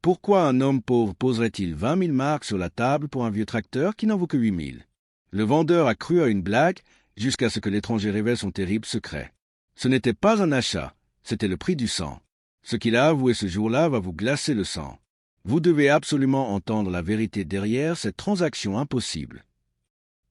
Pourquoi un homme pauvre poserait-il 20 000 marks sur la table pour un vieux tracteur qui n'en vaut que 8 000? Le vendeur a cru à une blague jusqu'à ce que l'étranger révèle son terrible secret. Ce n'était pas un achat, c'était le prix du sang. Ce qu'il a avoué ce jour-là va vous glacer le sang. Vous devez absolument entendre la vérité derrière cette transaction impossible.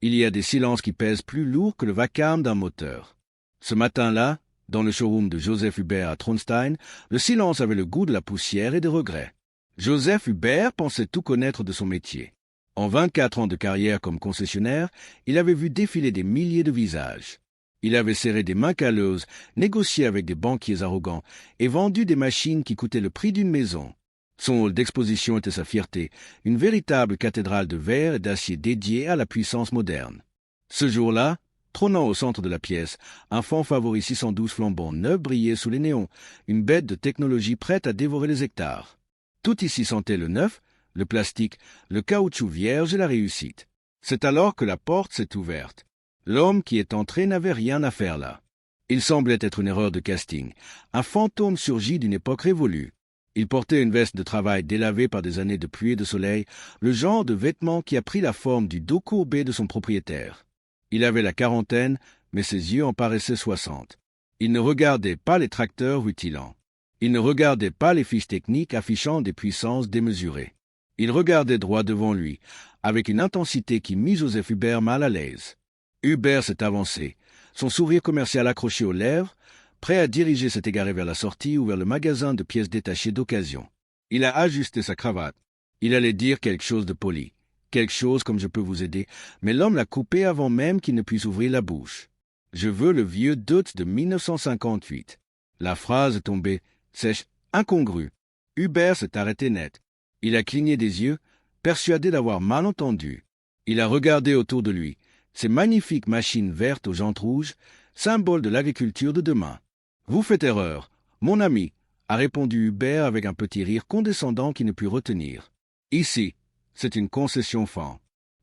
Il y a des silences qui pèsent plus lourd que le vacarme d'un moteur. Ce matin-là, dans le showroom de Joseph Hubert à Tronstein, le silence avait le goût de la poussière et des regrets. Joseph Hubert pensait tout connaître de son métier. En 24 ans de carrière comme concessionnaire, il avait vu défiler des milliers de visages. Il avait serré des mains calleuses, négocié avec des banquiers arrogants et vendu des machines qui coûtaient le prix d'une maison. Son hall d'exposition était sa fierté, une véritable cathédrale de verre et d'acier dédiée à la puissance moderne. Ce jour-là, trônant au centre de la pièce, un Fan Favori 612 flambant neuf brillait sous les néons, une bête de technologie prête à dévorer les hectares. Tout ici sentait le neuf, le plastique, le caoutchouc vierge et la réussite. C'est alors que la porte s'est ouverte. L'homme qui est entré n'avait rien à faire là. Il semblait être une erreur de casting, un fantôme surgi d'une époque révolue. Il portait une veste de travail délavée par des années de pluie et de soleil, le genre de vêtement qui a pris la forme du dos courbé de son propriétaire. Il avait la quarantaine, mais ses yeux en paraissaient 60. Il ne regardait pas les tracteurs rutilants. Il ne regardait pas les fiches techniques affichant des puissances démesurées. Il regardait droit devant lui, avec une intensité qui mit Joseph Hubert mal à l'aise. Hubert s'est avancé, son sourire commercial accroché aux lèvres, prêt à diriger s'est égaré vers la sortie ou vers le magasin de pièces détachées d'occasion. Il a ajusté sa cravate. Il allait dire quelque chose de poli, quelque chose comme « je peux vous aider », mais l'homme l'a coupé avant même qu'il ne puisse ouvrir la bouche. « Je veux le vieux Deutz de 1958 ». La phrase est tombée sèche, incongrue. Hubert s'est arrêté net. Il a cligné des yeux, persuadé d'avoir mal entendu. Il a regardé autour de lui, ces magnifiques machines vertes aux jantes rouges, symbole de l'agriculture de demain. « Vous faites erreur, mon ami », a répondu Hubert avec un petit rire condescendant qui ne put retenir. « Ici, c'est une concession Fan.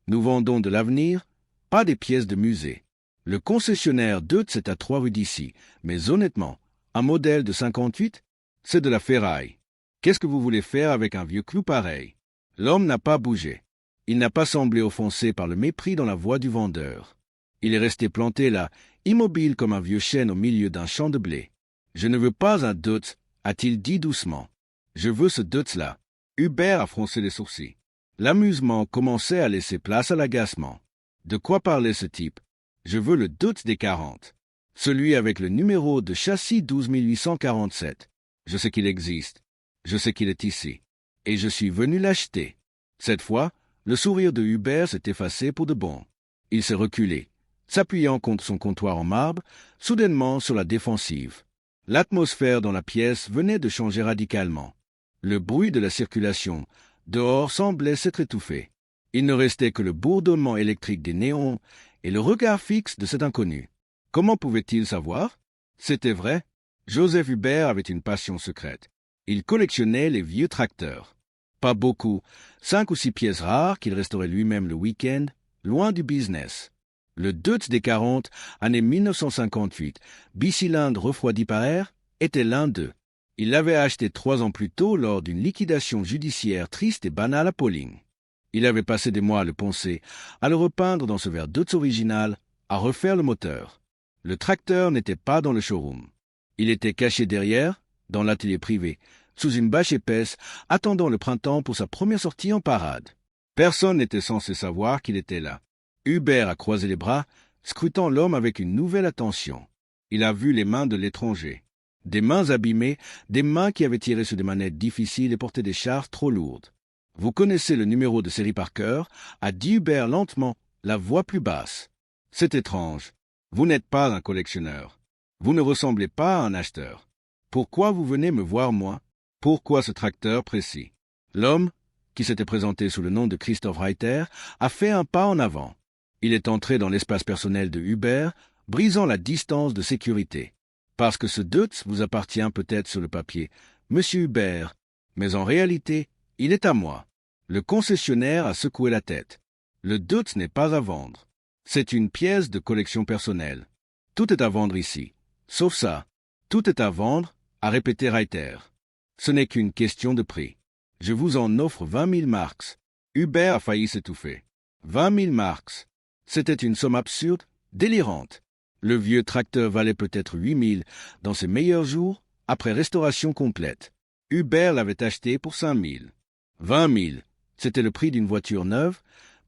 Nous vendons de l'avenir, pas des pièces de musée. Le concessionnaire Deutz est à 3 rues d'ici, mais honnêtement, un modèle de 58, c'est de la ferraille. Qu'est-ce que vous voulez faire avec un vieux clou pareil ?» L'homme n'a pas bougé. Il n'a pas semblé offensé par le mépris dans la voix du vendeur. Il est resté planté là, immobile comme un vieux chêne au milieu d'un champ de blé. « Je ne veux pas un Deutz », a-t-il dit doucement. « Je veux ce Deutz-là. » Hubert a froncé les sourcils. L'amusement commençait à laisser place à l'agacement. De quoi parlait ce type? Je veux le Deutz des 40. Celui avec le numéro de châssis 12847. Je sais qu'il existe. Je sais qu'il est ici. Et je suis venu l'acheter. Cette fois, le sourire de Hubert s'est effacé pour de bon. Il s'est reculé, s'appuyant contre son comptoir en marbre, soudainement sur la défensive. L'atmosphère dans la pièce venait de changer radicalement. Le bruit de la circulation dehors semblait s'être étouffé. Il ne restait que le bourdonnement électrique des néons et le regard fixe de cet inconnu. Comment pouvait-il savoir? C'était vrai. Joseph Hubert avait une passion secrète. Il collectionnait les vieux tracteurs. Pas beaucoup, 5 ou 6 pièces rares qu'il restaurait lui-même le week-end, loin du business. Le Deutz des 40, année 1958, bicylindre refroidi par air, était l'un d'eux. Il l'avait acheté 3 ans plus tôt lors d'une liquidation judiciaire triste et banale à Pauling. Il avait passé des mois à le poncer, à le repeindre dans ce verre Deutz original, à refaire le moteur. Le tracteur n'était pas dans le showroom. Il était caché derrière, dans l'atelier privé, sous une bâche épaisse, attendant le printemps pour sa première sortie en parade. Personne n'était censé savoir qu'il était là. Hubert a croisé les bras, scrutant l'homme avec une nouvelle attention. Il a vu les mains de l'étranger. Des mains abîmées, des mains qui avaient tiré sur des manettes difficiles et porté des charges trop lourdes. « Vous connaissez le numéro de série par cœur » a dit Hubert lentement, la voix plus basse. « C'est étrange. Vous n'êtes pas un collectionneur. Vous ne ressemblez pas à un acheteur. Pourquoi vous venez me voir moi? Pourquoi ce tracteur précis ?» L'homme, qui s'était présenté sous le nom de Christoph Reiter, a fait un pas en avant. Il est entré dans l'espace personnel de Hubert, brisant la distance de sécurité. Parce que ce Deutz vous appartient peut-être sur le papier, Monsieur Hubert, mais en réalité, il est à moi. Le concessionnaire a secoué la tête. Le Deutz n'est pas à vendre. C'est une pièce de collection personnelle. Tout est à vendre ici. Sauf ça. Tout est à vendre, a répété Reiter. Ce n'est qu'une question de prix. Je vous en offre 20 000 marks. Hubert a failli s'étouffer. 20 000 marks. C'était une somme absurde, délirante. Le vieux tracteur valait peut-être 8 000 dans ses meilleurs jours, après restauration complète. Hubert l'avait acheté pour 5 000. 20 000, c'était le prix d'une voiture neuve,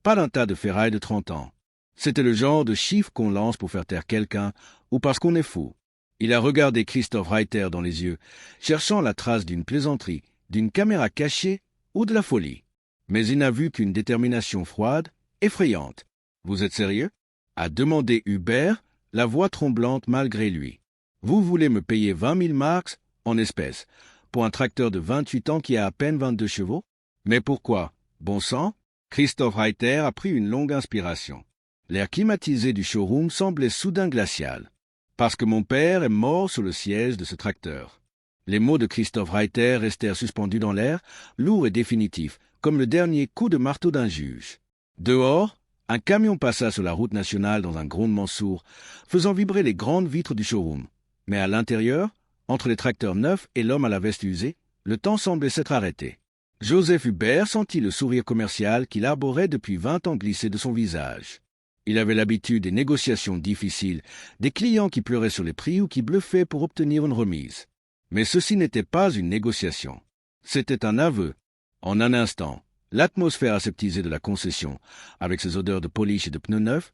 pas d'un tas de ferraille de 30 ans. C'était le genre de chiffre qu'on lance pour faire taire quelqu'un ou parce qu'on est fou. Il a regardé Christophe Reiter dans les yeux, cherchant la trace d'une plaisanterie, d'une caméra cachée ou de la folie. Mais il n'a vu qu'une détermination froide, effrayante. « Vous êtes sérieux ?» a demandé Hubert, la voix tremblante malgré lui. « Vous voulez me payer 20 000 marks en espèces pour un tracteur de 28 ans qui a à peine 22 chevaux? Mais pourquoi? Bon sang ?» Christophe Reiter a pris une longue inspiration. L'air climatisé du showroom semblait soudain glacial. « Parce que mon père est mort sur le siège de ce tracteur. » Les mots de Christophe Reiter restèrent suspendus dans l'air, lourds et définitifs, comme le dernier coup de marteau d'un juge. Dehors, un camion passa sur la route nationale dans un grondement sourd, faisant vibrer les grandes vitres du showroom. Mais à l'intérieur, entre les tracteurs neufs et l'homme à la veste usée, le temps semblait s'être arrêté. Joseph Hubert sentit le sourire commercial qu'il arborait depuis 20 ans glisser de son visage. Il avait l'habitude des négociations difficiles, des clients qui pleuraient sur les prix ou qui bluffaient pour obtenir une remise. Mais ceci n'était pas une négociation. C'était un aveu. En un instant, l'atmosphère aseptisée de la concession, avec ses odeurs de polish et de pneus neufs,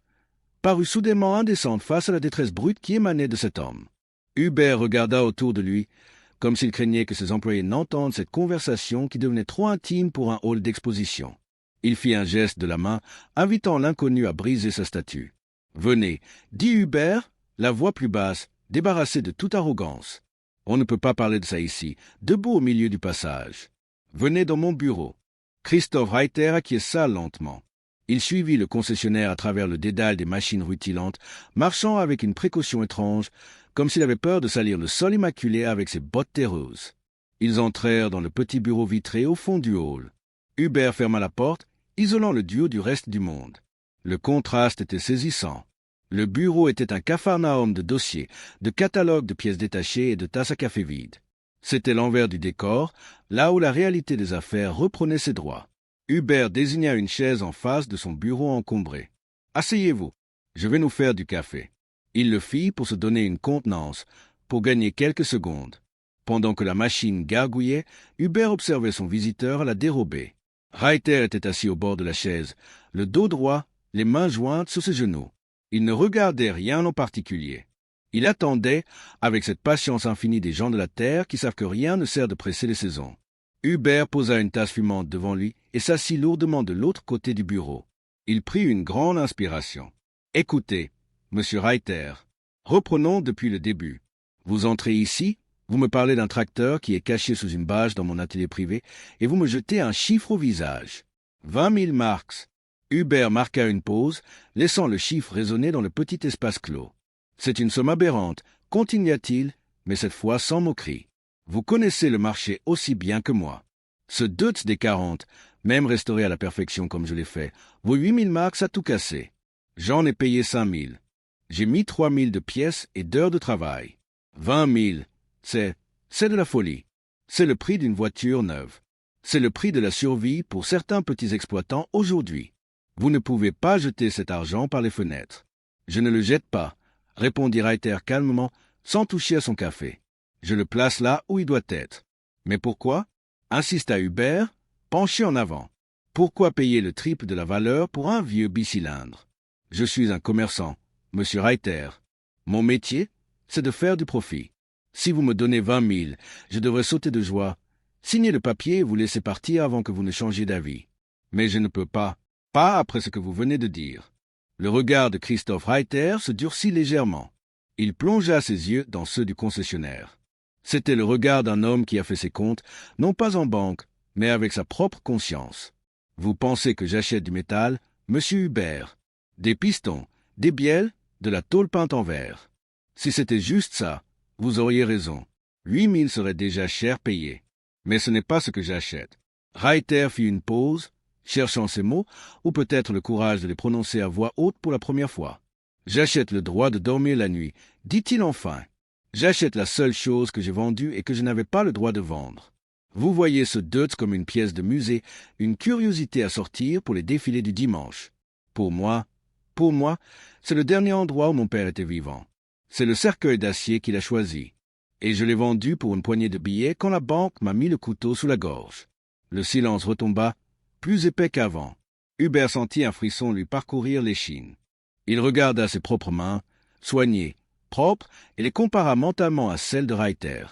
parut soudainement indécente face à la détresse brute qui émanait de cet homme. Hubert regarda autour de lui, comme s'il craignait que ses employés n'entendent cette conversation qui devenait trop intime pour un hall d'exposition. Il fit un geste de la main, invitant l'inconnu à briser sa statue. « Venez, dit Hubert, la voix plus basse, débarrassée de toute arrogance. On ne peut pas parler de ça ici, debout au milieu du passage. Venez dans mon bureau. » Christophe Reiter acquiesça lentement. Il suivit le concessionnaire à travers le dédale des machines rutilantes, marchant avec une précaution étrange, comme s'il avait peur de salir le sol immaculé avec ses bottes terreuses. Ils entrèrent dans le petit bureau vitré au fond du hall. Hubert ferma la porte, isolant le duo du reste du monde. Le contraste était saisissant. Le bureau était un capharnaüm de dossiers, de catalogues de pièces détachées et de tasses à café vides. C'était l'envers du décor, là où la réalité des affaires reprenait ses droits. Hubert désigna une chaise en face de son bureau encombré. « Asseyez-vous, je vais nous faire du café. » Il le fit pour se donner une contenance, pour gagner quelques secondes. Pendant que la machine gargouillait, Hubert observait son visiteur à la dérobée. Reiter était assis au bord de la chaise, le dos droit, les mains jointes sur ses genoux. Il ne regardait rien en particulier. Il attendait, avec cette patience infinie des gens de la terre qui savent que rien ne sert de presser les saisons. Hubert posa une tasse fumante devant lui et s'assit lourdement de l'autre côté du bureau. Il prit une grande inspiration. « Écoutez, Monsieur Reiter, reprenons depuis le début. Vous entrez ici, vous me parlez d'un tracteur qui est caché sous une bâche dans mon atelier privé et vous me jetez un chiffre au visage. 20 000 marks. » Hubert marqua une pause, laissant le chiffre résonner dans le petit espace clos. « C'est une somme aberrante, continua-t-il, mais cette fois sans moquerie. Vous connaissez le marché aussi bien que moi. Ce Deutz des 40, même restauré à la perfection comme je l'ai fait, vaut 8 000 marks à tout casser. J'en ai payé 5 000. J'ai mis 3 000 de pièces et d'heures de travail. 20 000, c'est de la folie. C'est le prix d'une voiture neuve. C'est le prix de la survie pour certains petits exploitants aujourd'hui. Vous ne pouvez pas jeter cet argent par les fenêtres. »« Je ne le jette pas, » répondit Reiter calmement, sans toucher à son café. « Je le place là où il doit être. »« Mais pourquoi ?» insista Hubert, penché en avant. « Pourquoi payer le triple de la valeur pour un vieux bicylindre ? Je suis un commerçant, Monsieur Reiter. Mon métier, c'est de faire du profit. Si vous me donnez 20 000, je devrais sauter de joie, signer le papier et vous laisser partir avant que vous ne changiez d'avis. Mais je ne peux pas après ce que vous venez de dire. » Le regard de Christophe Reiter se durcit légèrement. Il plongea ses yeux dans ceux du concessionnaire. C'était le regard d'un homme qui a fait ses comptes, non pas en banque, mais avec sa propre conscience. « Vous pensez que j'achète du métal, Monsieur Hubert? Des pistons, des bielles, de la tôle peinte en vert. Si c'était juste ça, vous auriez raison. 8 000 serait déjà cher payé. Mais ce n'est pas ce que j'achète. » Reiter fit une pause, cherchant ces mots, ou peut-être le courage de les prononcer à voix haute pour la première fois. « J'achète le droit de dormir la nuit, dit-il enfin. J'achète la seule chose que j'ai vendue et que je n'avais pas le droit de vendre. Vous voyez ce Deutz comme une pièce de musée, une curiosité à sortir pour les défilés du dimanche. Pour moi, c'est le dernier endroit où mon père était vivant. C'est le cercueil d'acier qu'il a choisi. Et je l'ai vendu pour une poignée de billets quand la banque m'a mis le couteau sous la gorge. Le silence retomba, plus épais qu'avant. Hubert sentit un frisson lui parcourir l'échine. Il regarda ses propres mains, soignées, propres, et les compara mentalement à celles de Reiter.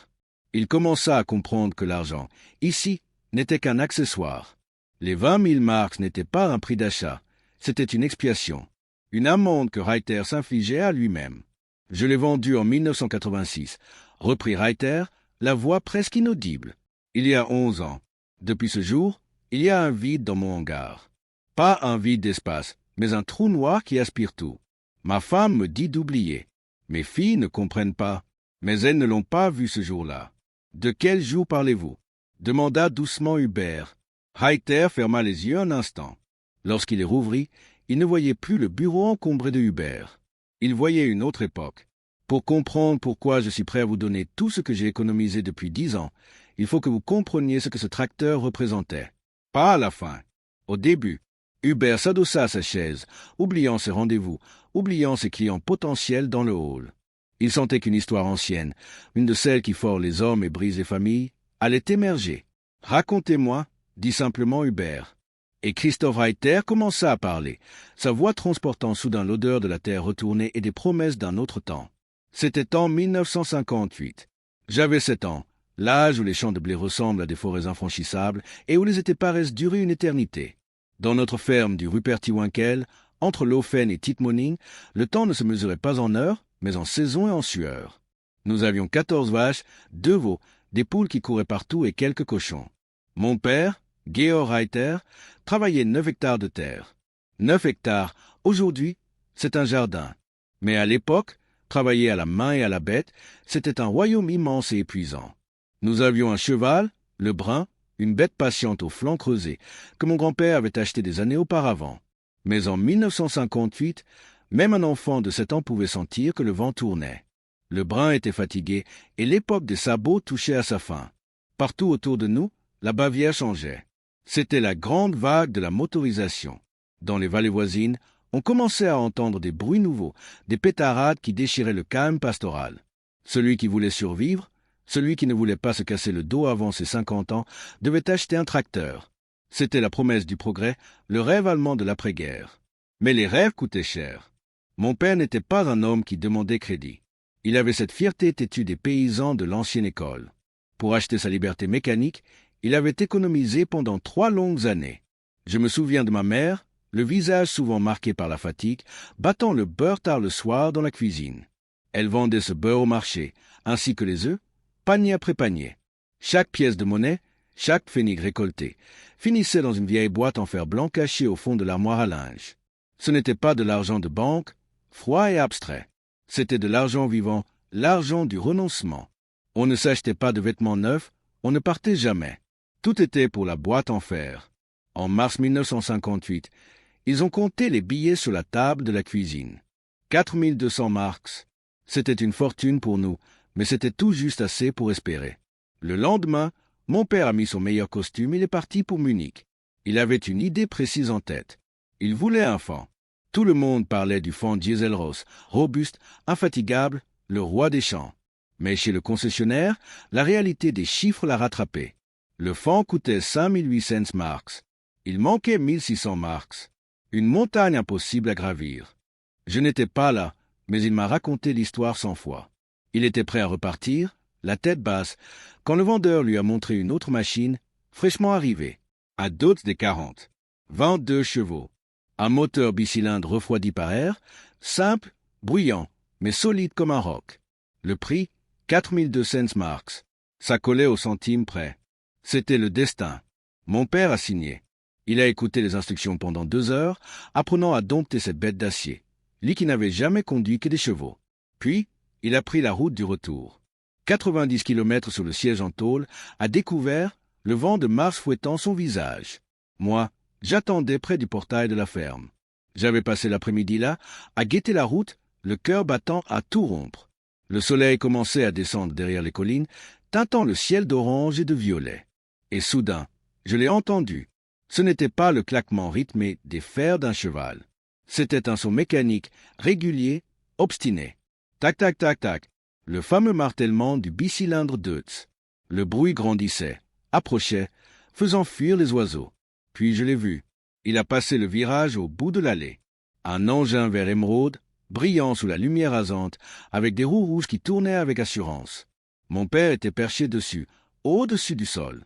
Il commença à comprendre que l'argent, ici, n'était qu'un accessoire. Les 20 000 marks n'étaient pas un prix d'achat, c'était une expiation, une amende que Reiter s'infligeait à lui-même. Je l'ai vendu en 1986, reprit Reiter, la voix presque inaudible. Il y a 11 ans. Depuis ce jour, il y a un vide dans mon hangar. Pas un vide d'espace, mais un trou noir qui aspire tout. Ma femme me dit d'oublier. Mes filles ne comprennent pas, mais elles ne l'ont pas vu ce jour-là. De quel jour parlez-vous? Demanda doucement Hubert. Reiter ferma les yeux un instant. Lorsqu'il les rouvrit, il ne voyait plus le bureau encombré de Hubert. Il voyait une autre époque. Pour comprendre pourquoi je suis prêt à vous donner tout ce que j'ai économisé depuis 10 ans, il faut que vous compreniez ce que ce tracteur représentait. Pas à la fin. Au début, Hubert s'adossa à sa chaise, oubliant ses rendez-vous, oubliant ses clients potentiels dans le hall. Il sentait qu'une histoire ancienne, une de celles qui forent les hommes et brisent les familles, allait émerger. « Racontez-moi », dit simplement Hubert. Et Christoph Reiter commença à parler, sa voix transportant soudain l'odeur de la terre retournée et des promesses d'un autre temps. C'était en 1958. J'avais 7 ans, l'âge où les champs de blé ressemblent à des forêts infranchissables et où les étés paraissent durer une éternité. Dans notre ferme du Rupertiwinkel, entre Laufen et Tittmoning, le temps ne se mesurait pas en heures, mais en saison et en sueur. Nous avions 14 vaches, 2 veaux, des poules qui couraient partout et quelques cochons. Mon père, Georg Reiter, travaillait 9 hectares de terre. 9 hectares, aujourd'hui, c'est un jardin. Mais à l'époque, travailler à la main et à la bête, c'était un royaume immense et épuisant. Nous avions un cheval, le brun, une bête patiente au flanc creusé, que mon grand-père avait acheté des années auparavant. Mais en 1958, même un enfant de 7 ans pouvait sentir que le vent tournait. Le brun était fatigué et l'époque des sabots touchait à sa fin. Partout autour de nous, la Bavière changeait. C'était la grande vague de la motorisation. Dans les vallées voisines, on commençait à entendre des bruits nouveaux, des pétarades qui déchiraient le calme pastoral. Celui qui voulait survivre, celui qui ne voulait pas se casser le dos avant ses 50 ans, devait acheter un tracteur. C'était la promesse du progrès, le rêve allemand de l'après-guerre. Mais les rêves coûtaient cher. Mon père n'était pas un homme qui demandait crédit. Il avait cette fierté têtue des paysans de l'ancienne école. Pour acheter sa liberté mécanique, il avait économisé pendant 3 longues années. Je me souviens de ma mère, le visage souvent marqué par la fatigue, battant le beurre tard le soir dans la cuisine. Elle vendait ce beurre au marché, ainsi que les œufs, panier après panier. Chaque pièce de monnaie, chaque pfennig récolté, finissait dans une vieille boîte en fer blanc cachée au fond de l'armoire à linge. Ce n'était pas de l'argent de banque, froid et abstrait. C'était de l'argent vivant, l'argent du renoncement. On ne s'achetait pas de vêtements neufs, on ne partait jamais. Tout était pour la boîte en fer. En mars 1958, ils ont compté les billets sur la table de la cuisine. 4200 marks. C'était une fortune pour nous, mais c'était tout juste assez pour espérer. Le lendemain, mon père a mis son meilleur costume et est parti pour Munich. Il avait une idée précise en tête. Il voulait un fan. Tout le monde parlait du fan Dieselros, robuste, infatigable, le roi des champs. Mais chez le concessionnaire, la réalité des chiffres l'a rattrapé. Le fan coûtait 5800 marks. Il manquait 1600 marks. Une montagne impossible à gravir. Je n'étais pas là, mais il m'a raconté l'histoire 100 fois. Il était prêt à repartir, la tête basse, quand le vendeur lui a montré une autre machine, fraîchement arrivée, à Deutz des 40. 22 chevaux. Un moteur bicylindre refroidi par air, simple, bruyant, mais solide comme un roc. Le prix, 4200 marks. Ça collait au centime près. C'était le destin. Mon père a signé. Il a écouté les instructions pendant 2 heures, apprenant à dompter cette bête d'acier, lui qui n'avait jamais conduit que des chevaux. Puis, il a pris la route du retour. 90 kilomètres sur le siège en tôle, à découvert, le vent de mars fouettant son visage. Moi, j'attendais près du portail de la ferme. J'avais passé l'après-midi là, à guetter la route, le cœur battant à tout rompre. Le soleil commençait à descendre derrière les collines, teintant le ciel d'orange et de violet. Et soudain, je l'ai entendu. Ce n'était pas le claquement rythmé des fers d'un cheval. C'était un son mécanique, régulier, obstiné. Tac, tac, tac, tac. Le fameux martèlement du bicylindre Deutz. Le bruit grandissait, approchait, faisant fuir les oiseaux. Puis je l'ai vu. Il a passé le virage au bout de l'allée. Un engin vert émeraude, brillant sous la lumière rasante, avec des roues rouges qui tournaient avec assurance. Mon père était perché dessus, au-dessus du sol.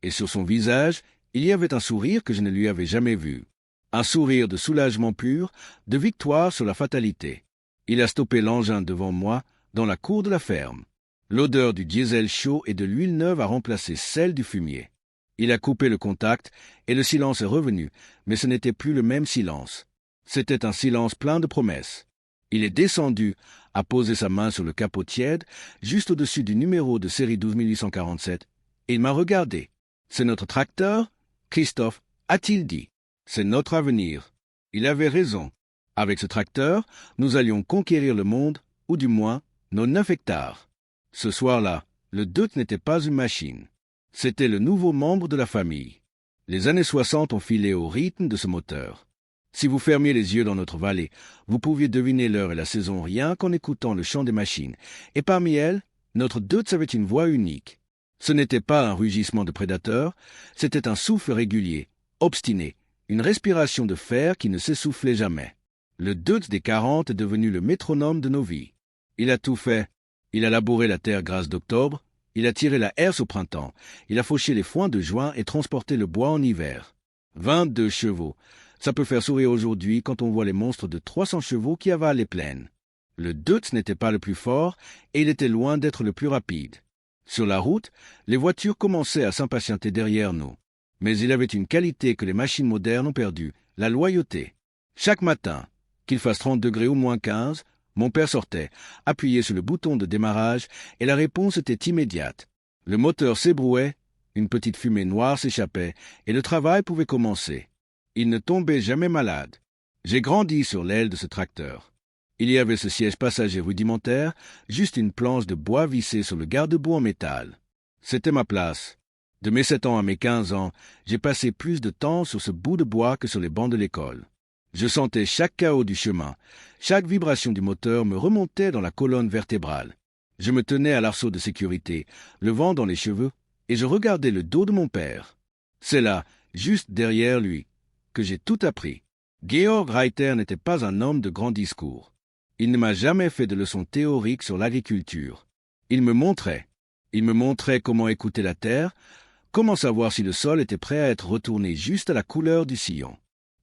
Et sur son visage, il y avait un sourire que je ne lui avais jamais vu. Un sourire de soulagement pur, de victoire sur la fatalité. Il a stoppé l'engin devant moi, dans la cour de la ferme. L'odeur du diesel chaud et de l'huile neuve a remplacé celle du fumier. Il a coupé le contact, et le silence est revenu, mais ce n'était plus le même silence. C'était un silence plein de promesses. Il est descendu, a posé sa main sur le capot tiède, juste au-dessus du numéro de série 12847, et il m'a regardé. « C'est notre tracteur ?» Christophe a-t-il dit. « C'est notre avenir. » Il avait raison. Avec ce tracteur, nous allions conquérir le monde, ou du moins, nos 9 hectares. Ce soir-là, le Deutz n'était pas une machine. C'était le nouveau membre de la famille. Les années 60 ont filé au rythme de ce moteur. Si vous fermiez les yeux dans notre vallée, vous pouviez deviner l'heure et la saison rien qu'en écoutant le chant des machines. Et parmi elles, notre Deutz avait une voix unique. Ce n'était pas un rugissement de prédateur, c'était un souffle régulier, obstiné, une respiration de fer qui ne s'essoufflait jamais. Le Deutz des 40 est devenu le métronome de nos vies. Il a tout fait. Il a labouré la terre grasse d'octobre, il a tiré la herse au printemps, il a fauché les foins de juin et transporté le bois en hiver. 22 chevaux. Ça peut faire sourire aujourd'hui quand on voit les monstres de 300 chevaux qui avalent les plaines. Le Deutz n'était pas le plus fort et il était loin d'être le plus rapide. Sur la route, les voitures commençaient à s'impatienter derrière nous. Mais il avait une qualité que les machines modernes ont perdue, la loyauté. Chaque matin, qu'il fasse 30 degrés ou moins 15, mon père sortait, appuyait sur le bouton de démarrage, et la réponse était immédiate. Le moteur s'ébrouait, une petite fumée noire s'échappait, et le travail pouvait commencer. Il ne tombait jamais malade. J'ai grandi sur l'aile de ce tracteur. Il y avait ce siège passager rudimentaire, juste une planche de bois vissée sur le garde-boue en métal. C'était ma place. De mes 7 ans à mes 15 ans, j'ai passé plus de temps sur ce bout de bois que sur les bancs de l'école. Je sentais chaque chaos du chemin, chaque vibration du moteur me remontait dans la colonne vertébrale. Je me tenais à l'arceau de sécurité, le vent dans les cheveux, et je regardais le dos de mon père. C'est là, juste derrière lui, que j'ai tout appris. Georg Reiter n'était pas un homme de grand discours. Il ne m'a jamais fait de leçons théoriques sur l'agriculture. Il me montrait comment écouter la terre, comment savoir si le sol était prêt à être retourné juste à la couleur du sillon.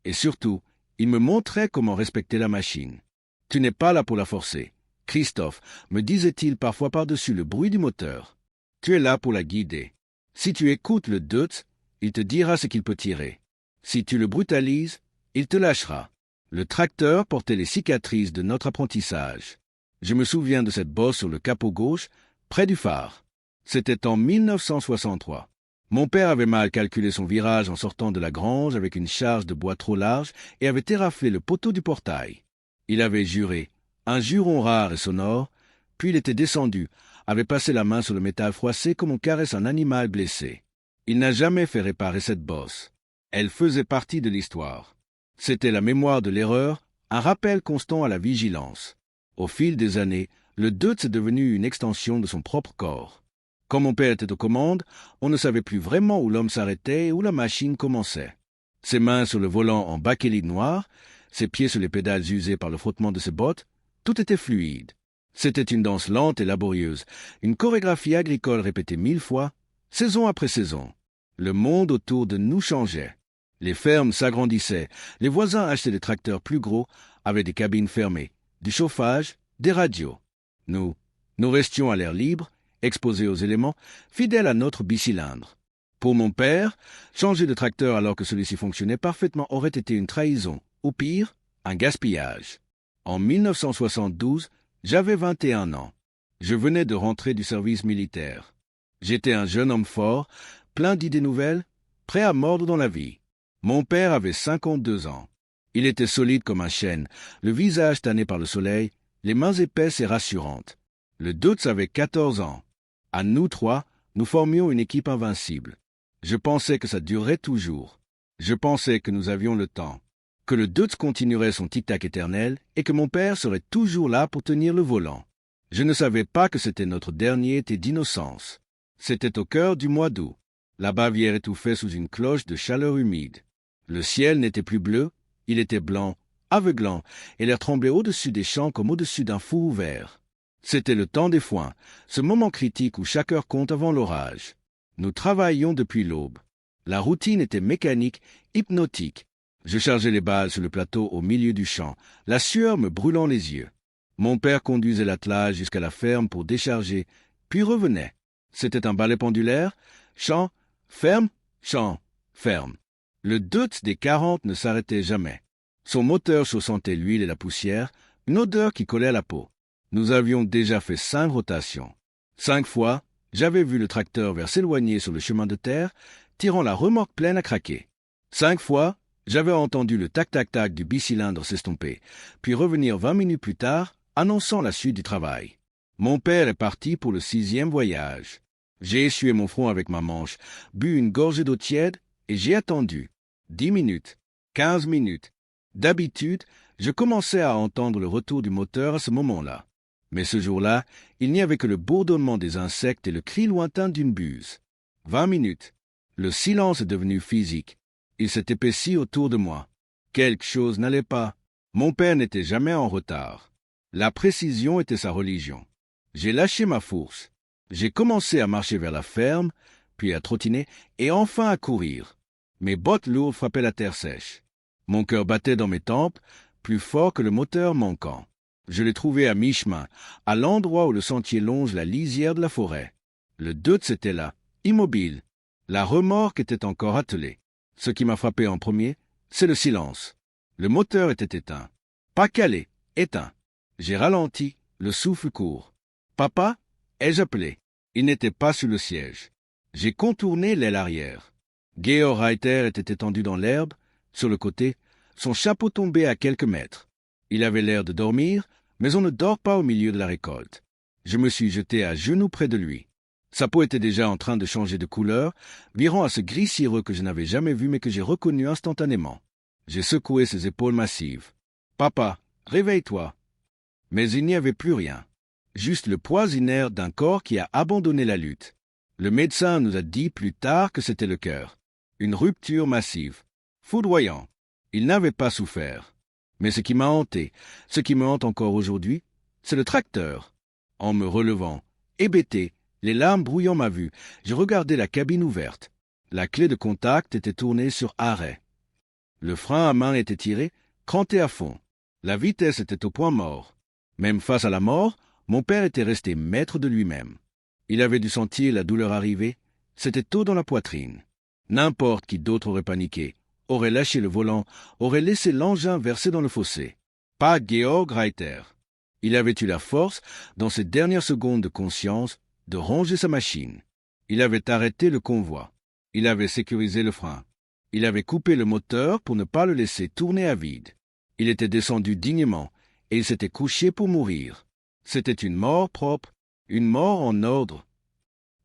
Et surtout, il me montrait comment respecter la machine. « Tu n'es pas là pour la forcer, Christophe, me disait-il parfois par-dessus le bruit du moteur. Tu es là pour la guider. Si tu écoutes le Deutz, il te dira ce qu'il peut tirer. Si tu le brutalises, il te lâchera. » Le tracteur portait les cicatrices de notre apprentissage. Je me souviens de cette bosse sur le capot gauche, près du phare. C'était en 1963. Mon père avait mal calculé son virage en sortant de la grange avec une charge de bois trop large et avait éraflé le poteau du portail. Il avait juré, un juron rare et sonore, puis il était descendu, avait passé la main sur le métal froissé comme on caresse un animal blessé. Il n'a jamais fait réparer cette bosse. Elle faisait partie de l'histoire. C'était la mémoire de l'erreur, un rappel constant à la vigilance. Au fil des années, le Deutz est devenu une extension de son propre corps. Quand mon père était aux commandes, on ne savait plus vraiment où l'homme s'arrêtait et où la machine commençait. Ses mains sur le volant en bakélite noir, ses pieds sur les pédales usées par le frottement de ses bottes, tout était fluide. C'était une danse lente et laborieuse, une chorégraphie agricole répétée 1000 fois, saison après saison. Le monde autour de nous changeait. Les fermes s'agrandissaient, les voisins achetaient des tracteurs plus gros, avaient des cabines fermées, du chauffage, des radios. Nous restions à l'air libre, exposés aux éléments, fidèles à notre bicylindre. Pour mon père, changer de tracteur alors que celui-ci fonctionnait parfaitement aurait été une trahison, ou pire, un gaspillage. En 1972, j'avais 21 ans. Je venais de rentrer du service militaire. J'étais un jeune homme fort, plein d'idées nouvelles, prêt à mordre dans la vie. Mon père avait 52 ans. Il était solide comme un chêne, le visage tanné par le soleil, les mains épaisses et rassurantes. Le Deutz avait 14 ans. À nous trois, nous formions une équipe invincible. Je pensais que ça durerait toujours. Je pensais que nous avions le temps, que le Deutz continuerait son tic-tac éternel et que mon père serait toujours là pour tenir le volant. Je ne savais pas que c'était notre dernier été d'innocence. C'était au cœur du mois d'août. La Bavière étouffait sous une cloche de chaleur humide. Le ciel n'était plus bleu, il était blanc, aveuglant, et l'air tremblait au-dessus des champs comme au-dessus d'un four ouvert. C'était le temps des foins, ce moment critique où chaque heure compte avant l'orage. Nous travaillions depuis l'aube. La routine était mécanique, hypnotique. Je chargeais les balles sur le plateau au milieu du champ, la sueur me brûlant les yeux. Mon père conduisait l'attelage jusqu'à la ferme pour décharger, puis revenait. C'était un balai pendulaire, champ, ferme, champ, ferme. Le Deutz des 40 ne s'arrêtait jamais. Son moteur chaussantait l'huile et la poussière, une odeur qui collait à la peau. Nous avions déjà fait 5 rotations. 5 fois, j'avais vu le tracteur vers s'éloigner sur le chemin de terre, tirant la remorque pleine à craquer. 5 fois, j'avais entendu le tac-tac-tac du bicylindre s'estomper, puis revenir 20 minutes plus tard, annonçant la suite du travail. Mon père est parti pour le 6e voyage. J'ai essuyé mon front avec ma manche, bu une gorgée d'eau tiède, et j'ai attendu. 10 minutes, 15 minutes. D'habitude, je commençais à entendre le retour du moteur à ce moment-là. Mais ce jour-là, il n'y avait que le bourdonnement des insectes et le cri lointain d'une buse. 20 minutes. Le silence est devenu physique. Il s'est épaissi autour de moi. Quelque chose n'allait pas. Mon père n'était jamais en retard. La précision était sa religion. J'ai lâché ma fourche. J'ai commencé à marcher vers la ferme, puis à trottiner, et enfin à courir. Mes bottes lourdes frappaient la terre sèche. Mon cœur battait dans mes tempes, plus fort que le moteur manquant. Je l'ai trouvé à mi-chemin, à l'endroit où le sentier longe la lisière de la forêt. Le Deutz était là, immobile. La remorque était encore attelée. Ce qui m'a frappé en premier, c'est le silence. Le moteur était éteint. Pas calé, éteint. J'ai ralenti, le souffle court. Papa, ai-je appelé? Il n'était pas sur le siège. J'ai contourné l'aile arrière. Georg Reiter était étendu dans l'herbe, sur le côté, son chapeau tombé à quelques mètres. Il avait l'air de dormir, mais on ne dort pas au milieu de la récolte. Je me suis jeté à genoux près de lui. Sa peau était déjà en train de changer de couleur, virant à ce gris cireux que je n'avais jamais vu mais que j'ai reconnu instantanément. J'ai secoué ses épaules massives. « Papa, réveille-toi !» Mais il n'y avait plus rien. Juste le poids inerte d'un corps qui a abandonné la lutte. Le médecin nous a dit plus tard que c'était le cœur. Une rupture massive. Foudroyant. Il n'avait pas souffert. Mais ce qui m'a hanté, ce qui me hante encore aujourd'hui, c'est le tracteur. En me relevant, hébété, les larmes brouillant ma vue, je regardais la cabine ouverte. La clé de contact était tournée sur arrêt. Le frein à main était tiré, cranté à fond. La vitesse était au point mort. Même face à la mort, mon père était resté maître de lui-même. Il avait dû sentir la douleur arriver. C'était tôt dans la poitrine. N'importe qui d'autre aurait paniqué, aurait lâché le volant, aurait laissé l'engin verser dans le fossé. Pas Georg Reiter. Il avait eu la force, dans ces dernières secondes de conscience, de ranger sa machine. Il avait arrêté le convoi. Il avait sécurisé le frein. Il avait coupé le moteur pour ne pas le laisser tourner à vide. Il était descendu dignement, et il s'était couché pour mourir. C'était une mort propre, une mort en ordre.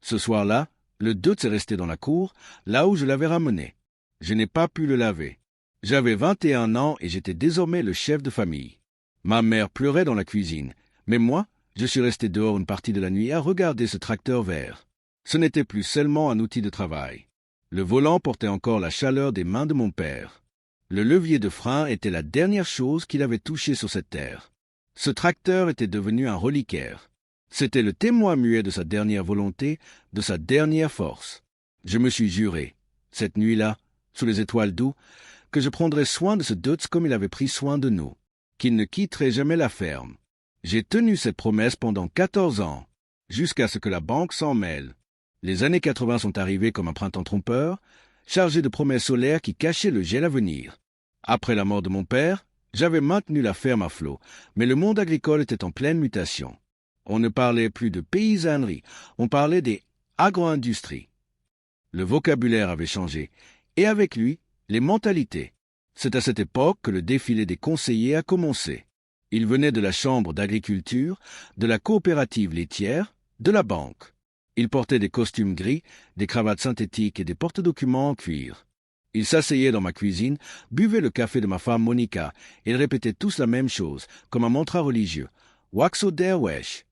Ce soir-là, le Deutz est resté dans la cour, là où je l'avais ramené. Je n'ai pas pu le laver. J'avais 21 ans et j'étais désormais le chef de famille. Ma mère pleurait dans la cuisine, mais moi, je suis resté dehors une partie de la nuit à regarder ce tracteur vert. Ce n'était plus seulement un outil de travail. Le volant portait encore la chaleur des mains de mon père. Le levier de frein était la dernière chose qu'il avait touchée sur cette terre. Ce tracteur était devenu un reliquaire. C'était le témoin muet de sa dernière volonté, de sa dernière force. Je me suis juré, cette nuit-là, sous les étoiles d'août, que je prendrais soin de ce Deutz comme il avait pris soin de nous, qu'il ne quitterait jamais la ferme. J'ai tenu cette promesse pendant 14 ans, jusqu'à ce que la banque s'en mêle. Les années 80 sont arrivées comme un printemps trompeur, chargé de promesses solaires qui cachaient le gel à venir. Après la mort de mon père, j'avais maintenu la ferme à flot, mais le monde agricole était en pleine mutation. On ne parlait plus de paysannerie, on parlait des agro-industries. Le vocabulaire avait changé, et avec lui, les mentalités. C'est à cette époque que le défilé des conseillers a commencé. Ils venaient de la chambre d'agriculture, de la coopérative laitière, de la banque. Ils portaient des costumes gris, des cravates synthétiques et des porte-documents en cuir. Ils s'asseyaient dans ma cuisine, buvaient le café de ma femme Monica, et ils répétaient tous la même chose, comme un mantra religieux. Waxo der wesh.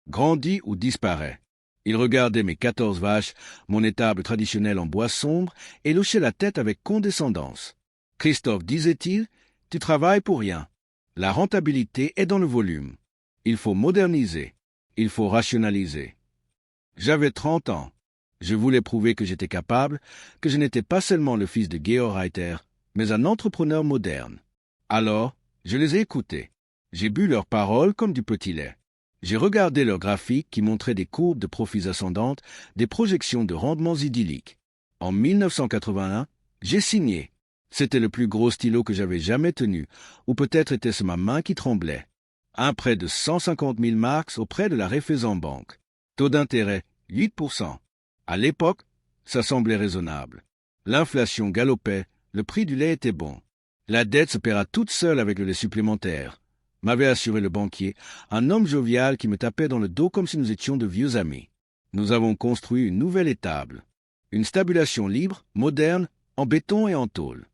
Grandis ou disparaît. Ils regardaient mes 14 vaches, mon étable traditionnelle en bois sombre, et hochaient la tête avec condescendance. Christophe, disait-il, tu travailles pour rien. La rentabilité est dans le volume. Il faut moderniser. Il faut rationaliser. J'avais 30 ans. Je voulais prouver que j'étais capable, que je n'étais pas seulement le fils de Georg Reiter, mais un entrepreneur moderne. Alors, je les ai écoutés. J'ai bu leurs paroles comme du petit lait. J'ai regardé leurs graphiques qui montraient des courbes de profits ascendantes, des projections de rendements idylliques. En 1981, j'ai signé. C'était le plus gros stylo que j'avais jamais tenu, ou peut-être était-ce ma main qui tremblait. Un prêt de 150 000 marks auprès de la Raiffeisenbank. Taux d'intérêt, 8%. À l'époque, ça semblait raisonnable. L'inflation galopait, le prix du lait était bon. La dette se paiera toute seule avec le lait supplémentaire, m'avait assuré le banquier, un homme jovial qui me tapait dans le dos comme si nous étions de vieux amis. Nous avons construit une nouvelle étable. Une stabulation libre, moderne, en béton et en tôle.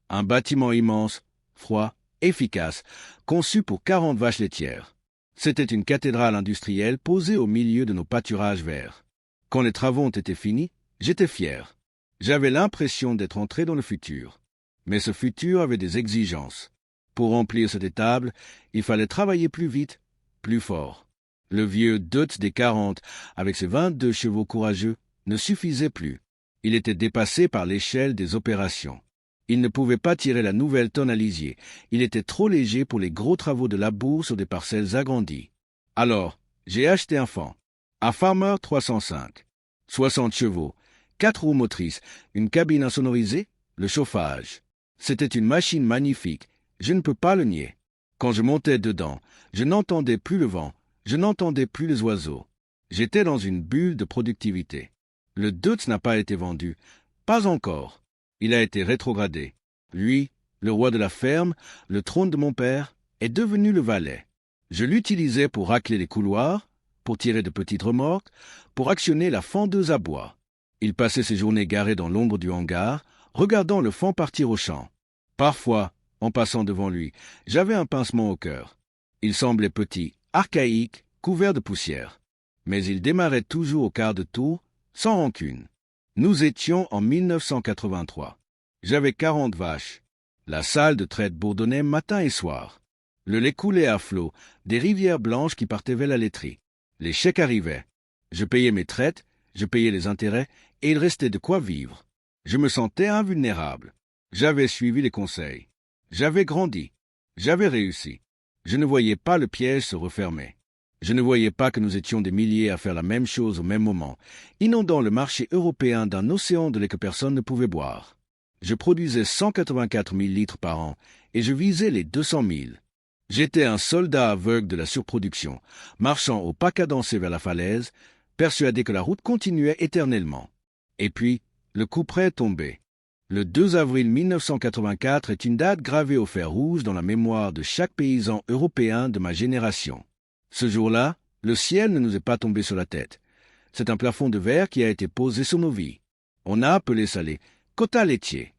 Un bâtiment immense, froid, efficace, conçu pour 40 vaches laitières. C'était une cathédrale industrielle posée au milieu de nos pâturages verts. Quand les travaux ont été finis, j'étais fier. J'avais l'impression d'être entré dans le futur. Mais ce futur avait des exigences. Pour remplir cette étable, il fallait travailler plus vite, plus fort. Le vieux Deutz des 40, avec ses 22 chevaux courageux, ne suffisait plus. Il était dépassé par l'échelle des opérations. Il ne pouvait pas tirer la nouvelle tonne à lisier. Il était trop léger pour les gros travaux de labour sur des parcelles agrandies. Alors, j'ai acheté un Fan. Un Farmer 305. 60 chevaux, 4 roues motrices, une cabine insonorisée, le chauffage. C'était une machine magnifique, je ne peux pas le nier. Quand je montais dedans, je n'entendais plus le vent, je n'entendais plus les oiseaux. J'étais dans une bulle de productivité. Le Deutz n'a pas été vendu, pas encore. Il a été rétrogradé. Lui, le roi de la ferme, le trône de mon père, est devenu le valet. Je l'utilisais pour racler les couloirs, pour tirer de petites remorques, pour actionner la fendeuse à bois. Il passait ses journées garé dans l'ombre du hangar, regardant le Fan partir au champ. Parfois, en passant devant lui, j'avais un pincement au cœur. Il semblait petit, archaïque, couvert de poussière. Mais il démarrait toujours au quart de tour, sans rancune. Nous étions en 1983. J'avais 40 vaches. La salle de traite bourdonnait matin et soir. Le lait coulait à flot, des rivières blanches qui partaient vers la laiterie. Les chèques arrivaient. Je payais mes traites, je payais les intérêts, et il restait de quoi vivre. Je me sentais invulnérable. J'avais suivi les conseils. J'avais grandi. J'avais réussi. Je ne voyais pas le piège se refermer. Je ne voyais pas que nous étions des milliers à faire la même chose au même moment, inondant le marché européen d'un océan de lait que personne ne pouvait boire. Je produisais 184 000 litres par an, et je visais les 200 000. J'étais un soldat aveugle de la surproduction, marchant au pas cadencé vers la falaise, persuadé que la route continuait éternellement. Et puis, le couperet tombait. Le 2 avril 1984 est une date gravée au fer rouge dans la mémoire de chaque paysan européen de ma génération. Ce jour-là, le ciel ne nous est pas tombé sur la tête. C'est un plafond de verre qui a été posé sur nos vies. On a appelé ça les quotas laitiers.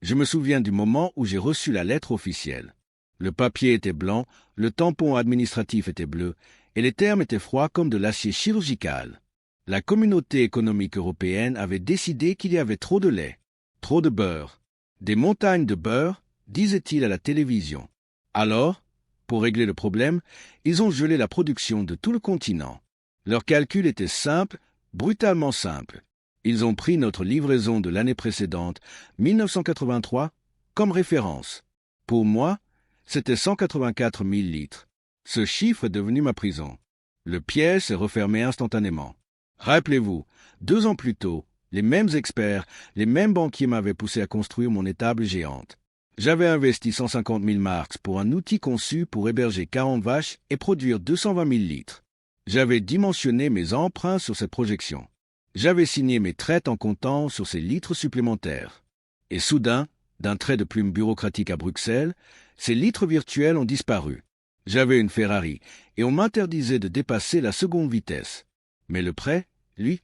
Je me souviens du moment où j'ai reçu la lettre officielle. Le papier était blanc, le tampon administratif était bleu, et les termes étaient froids comme de l'acier chirurgical. La communauté économique européenne avait décidé qu'il y avait trop de lait, trop de beurre. Des montagnes de beurre, disait-il à la télévision. Alors, pour régler le problème, ils ont gelé la production de tout le continent. Leur calcul était simple, brutalement simple. Ils ont pris notre livraison de l'année précédente, 1983, comme référence. Pour moi, c'était 184 000 litres. Ce chiffre est devenu ma prison. Le piège s'est refermé instantanément. Rappelez-vous, 2 ans plus tôt, les mêmes experts, les mêmes banquiers m'avaient poussé à construire mon étable géante. J'avais investi 150 000 marks pour un outil conçu pour héberger 40 vaches et produire 220 000 litres. J'avais dimensionné mes emprunts sur cette projection. J'avais signé mes traites en comptant sur ces litres supplémentaires. Et soudain, d'un trait de plume bureaucratique à Bruxelles, ces litres virtuels ont disparu. J'avais une Ferrari et on m'interdisait de dépasser la seconde vitesse. Mais le prêt, lui,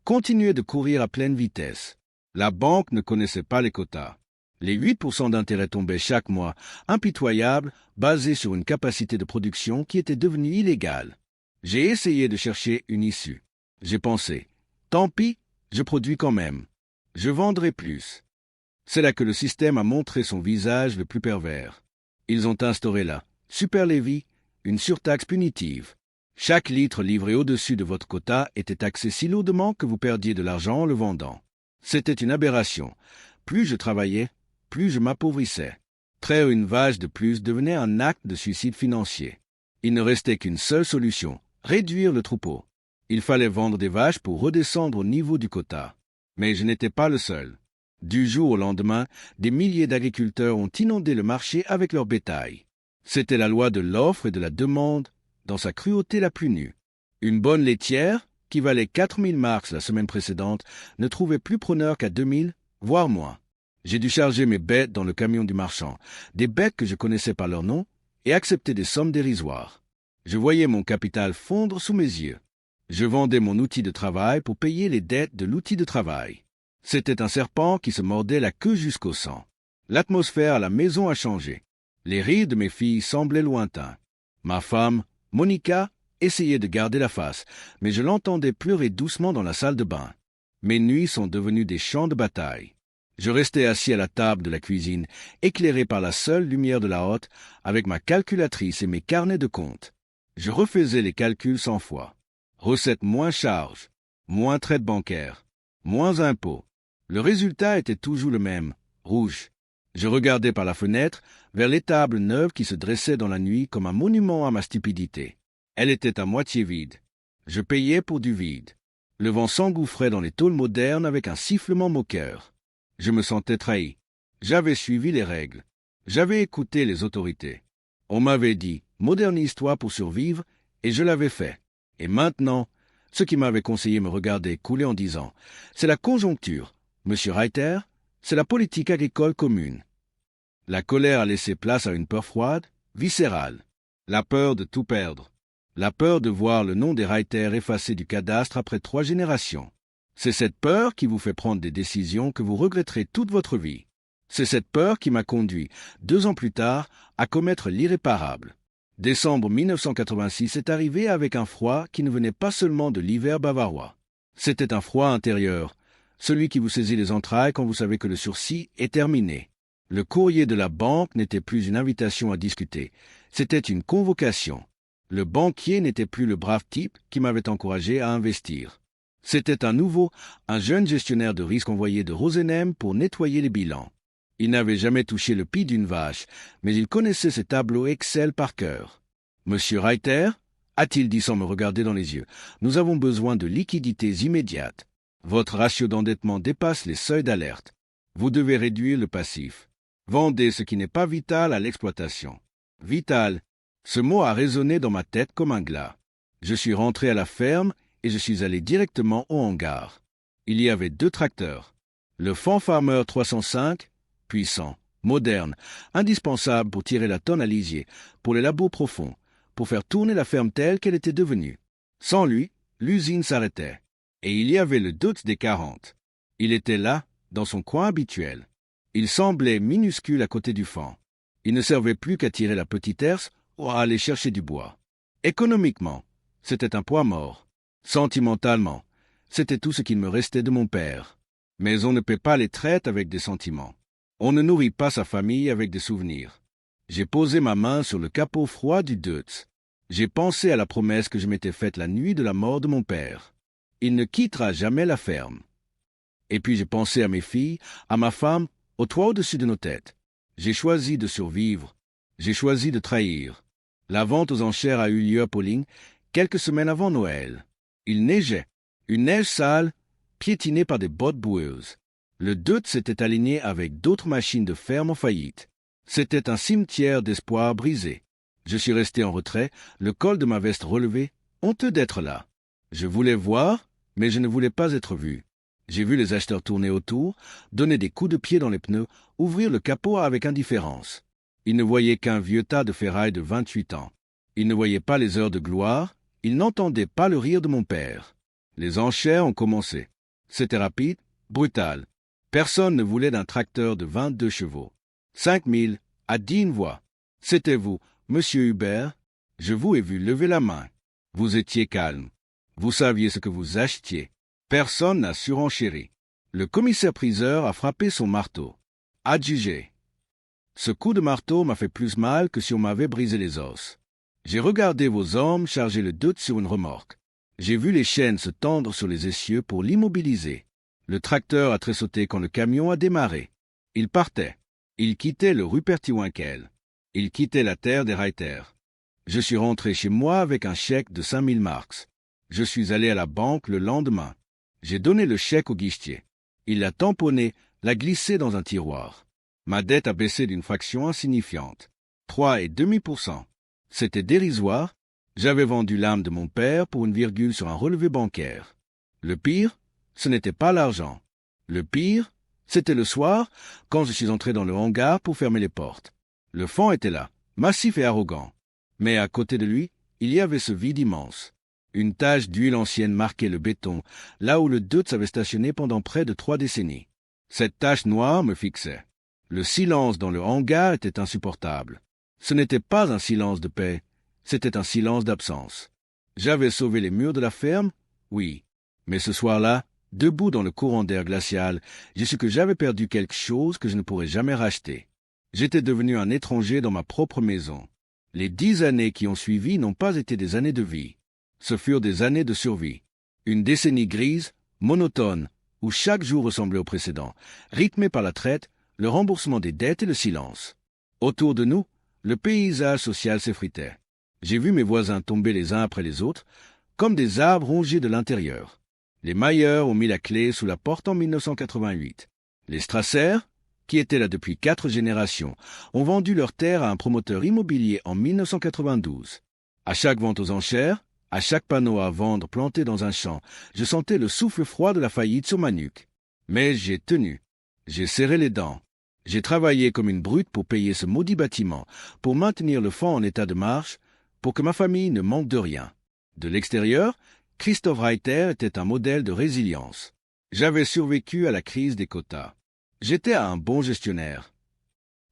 continuait de courir à pleine vitesse. La banque ne connaissait pas les quotas. Les 8% d'intérêt tombaient chaque mois, impitoyables, basés sur une capacité de production qui était devenue illégale. J'ai essayé de chercher une issue. J'ai pensé, tant pis, je produis quand même. Je vendrai plus. C'est là que le système a montré son visage le plus pervers. Ils ont instauré là, super levy, une surtaxe punitive. Chaque litre livré au-dessus de votre quota était taxé si lourdement que vous perdiez de l'argent en le vendant. C'était une aberration. Plus je travaillais, plus je m'appauvrissais. Traire une vache de plus devenait un acte de suicide financier. Il ne restait qu'une seule solution, réduire le troupeau. Il fallait vendre des vaches pour redescendre au niveau du quota. Mais je n'étais pas le seul. Du jour au lendemain, des milliers d'agriculteurs ont inondé le marché avec leur bétail. C'était la loi de l'offre et de la demande, dans sa cruauté la plus nue. Une bonne laitière, qui valait 4000 marks la semaine précédente, ne trouvait plus preneur qu'à 2000, voire moins. J'ai dû charger mes bêtes dans le camion du marchand, des bêtes que je connaissais par leur nom, et accepter des sommes dérisoires. Je voyais mon capital fondre sous mes yeux. Je vendais mon outil de travail pour payer les dettes de l'outil de travail. C'était un serpent qui se mordait la queue jusqu'au sang. L'atmosphère à la maison a changé. Les rires de mes filles semblaient lointains. Ma femme, Monica, essayait de garder la face, mais je l'entendais pleurer doucement dans la salle de bain. Mes nuits sont devenues des champs de bataille. Je restais assis à la table de la cuisine, éclairé par la seule lumière de la hotte, avec ma calculatrice et mes carnets de compte. Je refaisais les calculs 100 fois. Recettes moins charges, moins traite bancaire, moins impôts. Le résultat était toujours le même, rouge. Je regardais par la fenêtre vers l'étable neuve qui se dressait dans la nuit comme un monument à ma stupidité. Elle était à moitié vide. Je payais pour du vide. Le vent s'engouffrait dans les tôles modernes avec un sifflement moqueur. Je me sentais trahi. J'avais suivi les règles. J'avais écouté les autorités. On m'avait dit « modernise-toi pour survivre » et je l'avais fait. Et maintenant, ceux qui m'avaient conseillé me regardaient couler en disant « c'est la conjoncture, Monsieur Reiter, c'est la politique agricole commune. » La colère a laissé place à une peur froide, viscérale. La peur de tout perdre. La peur de voir le nom des Reiter effacé du cadastre après 3 générations. C'est cette peur qui vous fait prendre des décisions que vous regretterez toute votre vie. C'est cette peur qui m'a conduit, 2 ans plus tard, à commettre l'irréparable. Décembre 1986 est arrivé avec un froid qui ne venait pas seulement de l'hiver bavarois. C'était un froid intérieur, celui qui vous saisit les entrailles quand vous savez que le sursis est terminé. Le courrier de la banque n'était plus une invitation à discuter, c'était une convocation. Le banquier n'était plus le brave type qui m'avait encouragé à investir. C'était un jeune gestionnaire de risque envoyé de Rosenheim pour nettoyer les bilans. Il n'avait jamais touché le pis d'une vache, mais il connaissait ses tableaux Excel par cœur. « Monsieur Reiter, a-t-il dit sans me regarder dans les yeux, nous avons besoin de liquidités immédiates. Votre ratio d'endettement dépasse les seuils d'alerte. Vous devez réduire le passif. Vendez ce qui n'est pas vital à l'exploitation. » Vital, ce mot a résonné dans ma tête comme un glas. Je suis rentré à la ferme et je suis allé directement au hangar. Il y avait 2 tracteurs. Le Fanfarmer 305, puissant, moderne, indispensable pour tirer la tonne à lisier, pour les labos profonds, pour faire tourner la ferme telle qu'elle était devenue. Sans lui, l'usine s'arrêtait. Et il y avait le Dutz des 40. Il était là, dans son coin habituel. Il semblait minuscule à côté du fan. Il ne servait plus qu'à tirer la petite herse ou à aller chercher du bois. Économiquement, c'était un poids mort. Sentimentalement, c'était tout ce qu'il me restait de mon père. Mais on ne paie pas les traites avec des sentiments. On ne nourrit pas sa famille avec des souvenirs. J'ai posé ma main sur le capot froid du Dutz. J'ai pensé à la promesse que je m'étais faite la nuit de la mort de mon père. Il ne quittera jamais la ferme. Et puis j'ai pensé à mes filles, à ma femme, au toit au-dessus de nos têtes. J'ai choisi de survivre. J'ai choisi de trahir. La vente aux enchères a eu lieu à Pauling quelques semaines avant Noël. Il neigeait. Une neige sale, piétinée par des bottes boueuses. Le Dutz s'était aligné avec d'autres machines de ferme en faillite. C'était un cimetière d'espoir brisé. Je suis resté en retrait, le col de ma veste relevé, honteux d'être là. Je voulais voir, mais je ne voulais pas être vu. J'ai vu les acheteurs tourner autour, donner des coups de pied dans les pneus, ouvrir le capot avec indifférence. Ils ne voyaient qu'un vieux tas de ferraille de 28 ans. Ils ne voyaient pas les heures de gloire, ils n'entendaient pas le rire de mon père. Les enchères ont commencé. C'était rapide, brutal. Personne ne voulait d'un tracteur de 22 chevaux. 5 000, à 10 voix. C'était vous, monsieur Hubert. Je vous ai vu lever la main. Vous étiez calme. Vous saviez ce que vous achetiez. Personne n'a surenchéri. Le commissaire-priseur a frappé son marteau. Adjugé. Ce coup de marteau m'a fait plus mal que si on m'avait brisé les os. J'ai regardé vos hommes charger le doute sur une remorque. J'ai vu les chaînes se tendre sur les essieux pour l'immobiliser. Le tracteur a tressauté quand le camion a démarré. Il partait. Il quittait le Rupertiwinkel. Il quittait la terre des Reiter. Je suis rentré chez moi avec un chèque de 5 000 marks. Je suis allé à la banque le lendemain. J'ai donné le chèque au guichetier. Il l'a tamponné, l'a glissé dans un tiroir. Ma dette a baissé d'une fraction insignifiante. 3,5%. C'était dérisoire. J'avais vendu l'âme de mon père pour une virgule sur un relevé bancaire. Le pire, ce n'était pas l'argent. Le pire, c'était le soir, quand je suis entré dans le hangar pour fermer les portes. Le fond était là, massif et arrogant. Mais à côté de lui, il y avait ce vide immense. Une tache d'huile ancienne marquait le béton, là où le Deutz avait stationné pendant près de 3 décennies. Cette tache noire me fixait. Le silence dans le hangar était insupportable. Ce n'était pas un silence de paix, c'était un silence d'absence. J'avais sauvé les murs de la ferme, oui. Mais ce soir-là, debout dans le courant d'air glacial, j'ai su que j'avais perdu quelque chose que je ne pourrais jamais racheter. J'étais devenu un étranger dans ma propre maison. Les 10 années qui ont suivi n'ont pas été des années de vie. Ce furent des années de survie. Une décennie grise, monotone, où chaque jour ressemblait au précédent, rythmé par la traite, le remboursement des dettes et le silence. Autour de nous, le paysage social s'effritait. J'ai vu mes voisins tomber les uns après les autres, comme des arbres rongés de l'intérieur. Les Mayer ont mis la clé sous la porte en 1988. Les Strasser, qui étaient là depuis 4 générations, ont vendu leurs terres à un promoteur immobilier en 1992. À chaque vente aux enchères, à chaque panneau à vendre planté dans un champ, je sentais le souffle froid de la faillite sur ma nuque. Mais j'ai tenu. J'ai serré les dents. J'ai travaillé comme une brute pour payer ce maudit bâtiment, pour maintenir le fonds en état de marche, pour que ma famille ne manque de rien. De l'extérieur, Christoph Reiter était un modèle de résilience. J'avais survécu à la crise des quotas. J'étais un bon gestionnaire.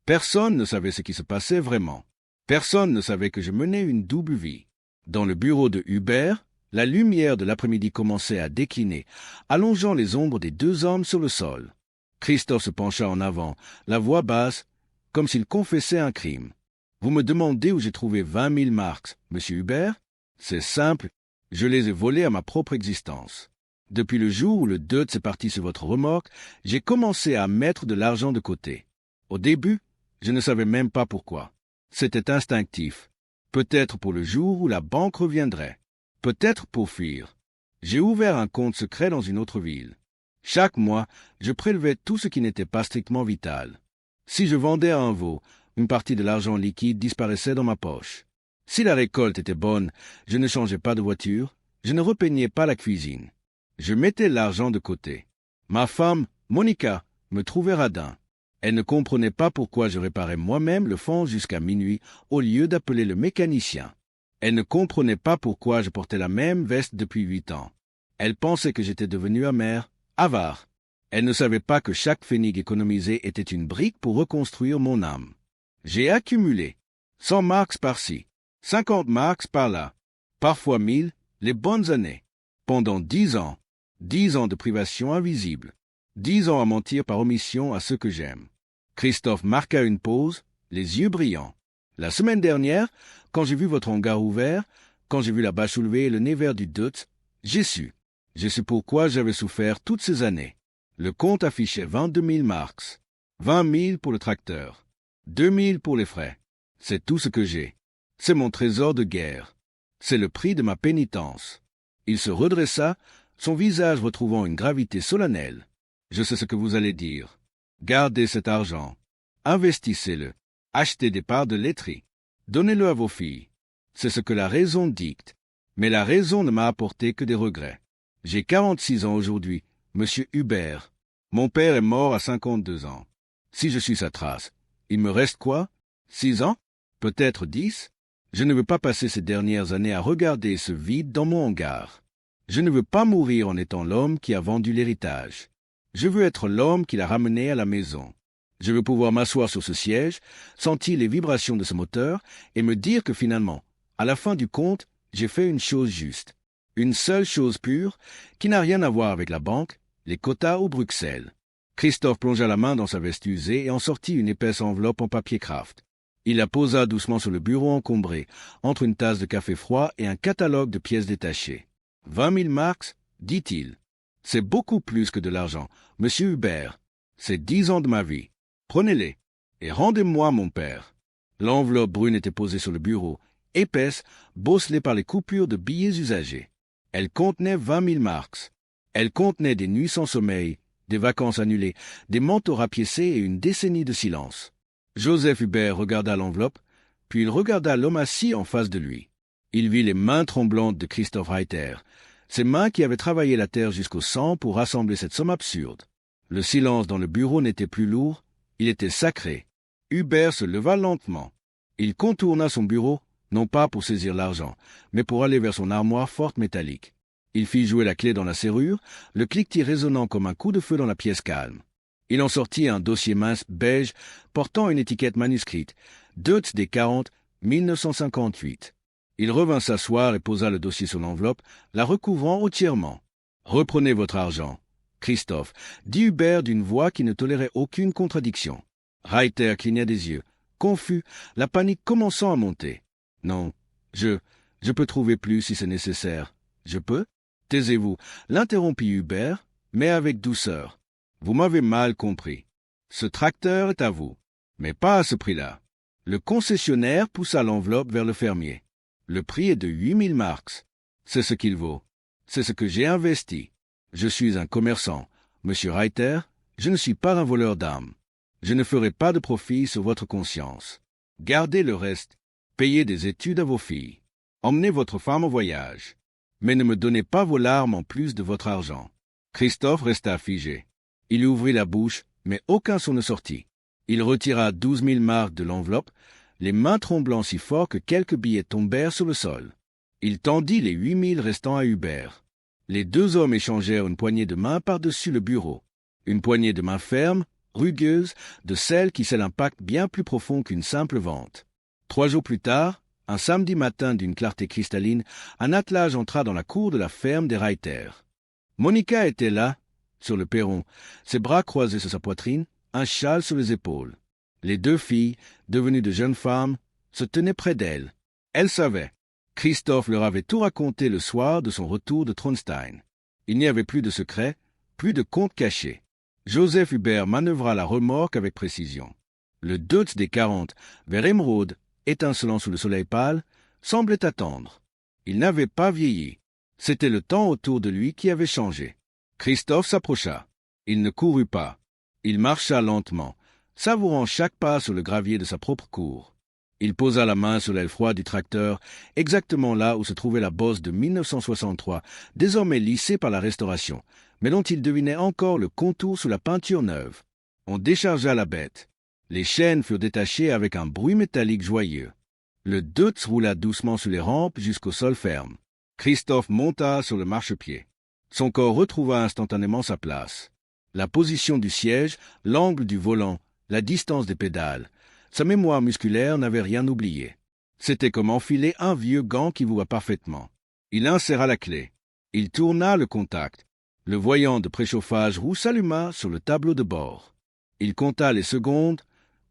Personne ne savait ce qui se passait vraiment. Personne ne savait que je menais une double vie. Dans le bureau de Hubert, la lumière de l'après-midi commençait à décliner, allongeant les ombres des 2 hommes sur le sol. Christophe se pencha en avant, la voix basse, comme s'il confessait un crime. « Vous me demandez où j'ai trouvé 20 000 marks, monsieur Hubert ? C'est simple, je les ai volés à ma propre existence. Depuis le jour où le Deutz est parti sur votre remorque, j'ai commencé à mettre de l'argent de côté. Au début, je ne savais même pas pourquoi. C'était instinctif. Peut-être pour le jour où la banque reviendrait. Peut-être pour fuir. J'ai ouvert un compte secret dans une autre ville. Chaque mois, je prélevais tout ce qui n'était pas strictement vital. Si je vendais un veau, une partie de l'argent liquide disparaissait dans ma poche. Si la récolte était bonne, je ne changeais pas de voiture, je ne repeignais pas la cuisine. Je mettais l'argent de côté. Ma femme, Monica, me trouvait radin. Elle ne comprenait pas pourquoi je réparais moi-même le fond jusqu'à minuit au lieu d'appeler le mécanicien. Elle ne comprenait pas pourquoi je portais la même veste depuis 8 ans. Elle pensait que j'étais devenu amer, avare. Elle ne savait pas que chaque pfennig économisé était une brique pour reconstruire mon âme. J'ai accumulé 100 marks par-ci, 50 marks par-là, parfois 1000, les bonnes années. Pendant 10 ans, 10 ans de privation invisible, 10 ans à mentir par omission à ceux que j'aime. Christophe marqua une pause, les yeux brillants. La semaine dernière, quand j'ai vu votre hangar ouvert, quand j'ai vu la bâche soulevée et le nez vert du Deutz, j'ai su. J'ai su pourquoi j'avais souffert toutes ces années. Le compte affichait 22 000 marks. 20 000 pour le tracteur. 2 000 pour les frais. C'est tout ce que j'ai. C'est mon trésor de guerre. C'est le prix de ma pénitence. Il se redressa, son visage retrouvant une gravité solennelle. Je sais ce que vous allez dire. Gardez cet argent. Investissez-le. Achetez des parts de laiterie. Donnez-le à vos filles. C'est ce que la raison dicte. Mais la raison ne m'a apporté que des regrets. J'ai 46 ans aujourd'hui, monsieur Hubert. Mon père est mort à 52 ans. Si je suis sa trace, il me reste quoi? 6 ans? Peut-être 10? Je ne veux pas passer ces dernières années à regarder ce vide dans mon hangar. Je ne veux pas mourir en étant l'homme qui a vendu l'héritage. Je veux être l'homme qui l'a ramené à la maison. Je veux pouvoir m'asseoir sur ce siège, sentir les vibrations de ce moteur et me dire que finalement, à la fin du compte, j'ai fait une chose juste. Une seule chose pure, qui n'a rien à voir avec la banque, les quotas ou Bruxelles. Christophe plongea la main dans sa veste usée et en sortit une épaisse enveloppe en papier craft. Il la posa doucement sur le bureau encombré, entre une tasse de café froid et un catalogue de pièces détachées. 20 000 marks, dit-il. C'est beaucoup plus que de l'argent, monsieur Hubert. C'est 10 ans de ma vie. Prenez-les et rendez-moi mon père. L'enveloppe brune était posée sur le bureau, épaisse, bosselée par les coupures de billets usagés. Elle contenait 20 000 marks. Elle contenait des nuits sans sommeil, des vacances annulées, des manteaux rapiécés et une décennie de silence. Joseph Hubert regarda l'enveloppe, puis il regarda l'homme assis en face de lui. Il vit les mains tremblantes de Christophe Reiter, ces mains qui avaient travaillé la terre jusqu'au sang pour rassembler cette somme absurde. Le silence dans le bureau n'était plus lourd, il était sacré. Hubert se leva lentement. Il contourna son bureau, non pas pour saisir l'argent, mais pour aller vers son armoire forte métallique. Il fit jouer la clé dans la serrure, le cliquetis résonnant comme un coup de feu dans la pièce calme. Il en sortit un dossier mince beige portant une étiquette manuscrite, Deutz des 40, 1958. Il revint s'asseoir et posa le dossier sur l'enveloppe, la recouvrant entièrement. « Reprenez votre argent, Christophe, dit Hubert d'une voix qui ne tolérait aucune contradiction. Reiter cligna des yeux, confus, la panique commençant à monter. « Non, je peux trouver plus si c'est nécessaire. Je peux ?» « Taisez-vous, l'interrompit Hubert, mais avec douceur. « Vous m'avez mal compris. Ce tracteur est à vous, mais pas à ce prix-là. » Le concessionnaire poussa l'enveloppe vers le fermier. « Le prix est de 8 000 marks. C'est ce qu'il vaut. C'est ce que j'ai investi. Je suis un commerçant. Monsieur Reiter, je ne suis pas un voleur d'âmes. Je ne ferai pas de profit sur votre conscience. Gardez le reste. Payez des études à vos filles. Emmenez votre femme au voyage. Mais ne me donnez pas vos larmes en plus de votre argent. » Christophe resta figé. Il ouvrit la bouche, mais aucun son ne sortit. Il retira 12 000 marks de l'enveloppe, les mains tremblant si fort que quelques billets tombèrent sur le sol. Il tendit les 8 000 restants à Hubert. Les deux hommes échangèrent une poignée de main par-dessus le bureau. Une poignée de main ferme, rugueuse, de celle qui scelle un pacte bien plus profond qu'une simple vente. 3 jours plus tard, un samedi matin d'une clarté cristalline, un attelage entra dans la cour de la ferme des Reiter. Monica était là, sur le perron, ses bras croisés sur sa poitrine, un châle sur les épaules. Les deux filles, devenues de jeunes femmes, se tenaient près d'elle. Elles savaient. Christophe leur avait tout raconté le soir de son retour de Tronstein. Il n'y avait plus de secret, plus de comptes cachés. Joseph Hubert manœuvra la remorque avec précision. Le Deutz des 40, vers émeraude, étincelant sous le soleil pâle, semblait attendre. Il n'avait pas vieilli. C'était le temps autour de lui qui avait changé. Christophe s'approcha. Il ne courut pas. Il marcha lentement, savourant chaque pas sur le gravier de sa propre cour. Il posa la main sur l'aile froide du tracteur, exactement là où se trouvait la bosse de 1963, désormais lissée par la restauration, mais dont il devinait encore le contour sous la peinture neuve. On déchargea la bête. Les chaînes furent détachées avec un bruit métallique joyeux. Le Deutz roula doucement sur les rampes jusqu'au sol ferme. Christophe monta sur le marchepied. Son corps retrouva instantanément sa place. La position du siège, l'angle du volant, la distance des pédales. Sa mémoire musculaire n'avait rien oublié. C'était comme enfiler un vieux gant qui vous va parfaitement. Il inséra la clé. Il tourna le contact. Le voyant de préchauffage roux s'alluma sur le tableau de bord. Il compta les secondes,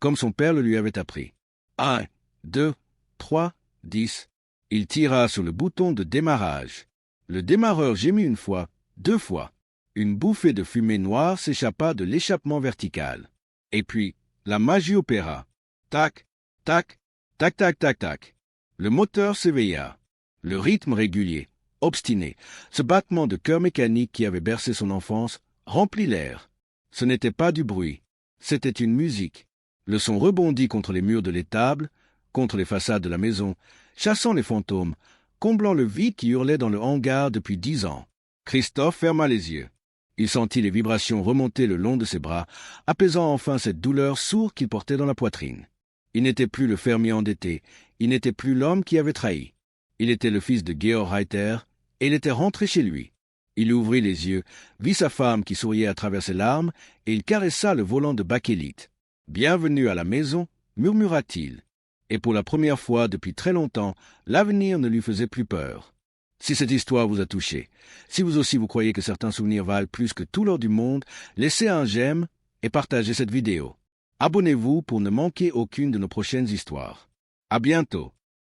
comme son père le lui avait appris. 1, 2, 3, 10. Il tira sur le bouton de démarrage. Le démarreur gémit une fois, 2 fois. Une bouffée de fumée noire s'échappa de l'échappement vertical. Et puis, la magie opéra. Tac, tac, tac, tac, tac, tac. Le moteur s'éveilla. Le rythme régulier, obstiné, ce battement de cœur mécanique qui avait bercé son enfance, remplit l'air. Ce n'était pas du bruit, c'était une musique. Le son rebondit contre les murs de l'étable, contre les façades de la maison, chassant les fantômes, comblant le vide qui hurlait dans le hangar depuis 10 ans. Christophe ferma les yeux. Il sentit les vibrations remonter le long de ses bras, apaisant enfin cette douleur sourde qu'il portait dans la poitrine. Il n'était plus le fermier endetté, il n'était plus l'homme qui avait trahi. Il était le fils de Georg Reiter, et il était rentré chez lui. Il ouvrit les yeux, vit sa femme qui souriait à travers ses larmes, et il caressa le volant de bakélite. « Bienvenue à la maison » murmura-t-il. Et pour la première fois depuis très longtemps, l'avenir ne lui faisait plus peur. Si cette histoire vous a touché, si vous aussi vous croyez que certains souvenirs valent plus que tout l'or du monde, laissez un j'aime et partagez cette vidéo. Abonnez-vous pour ne manquer aucune de nos prochaines histoires. À bientôt.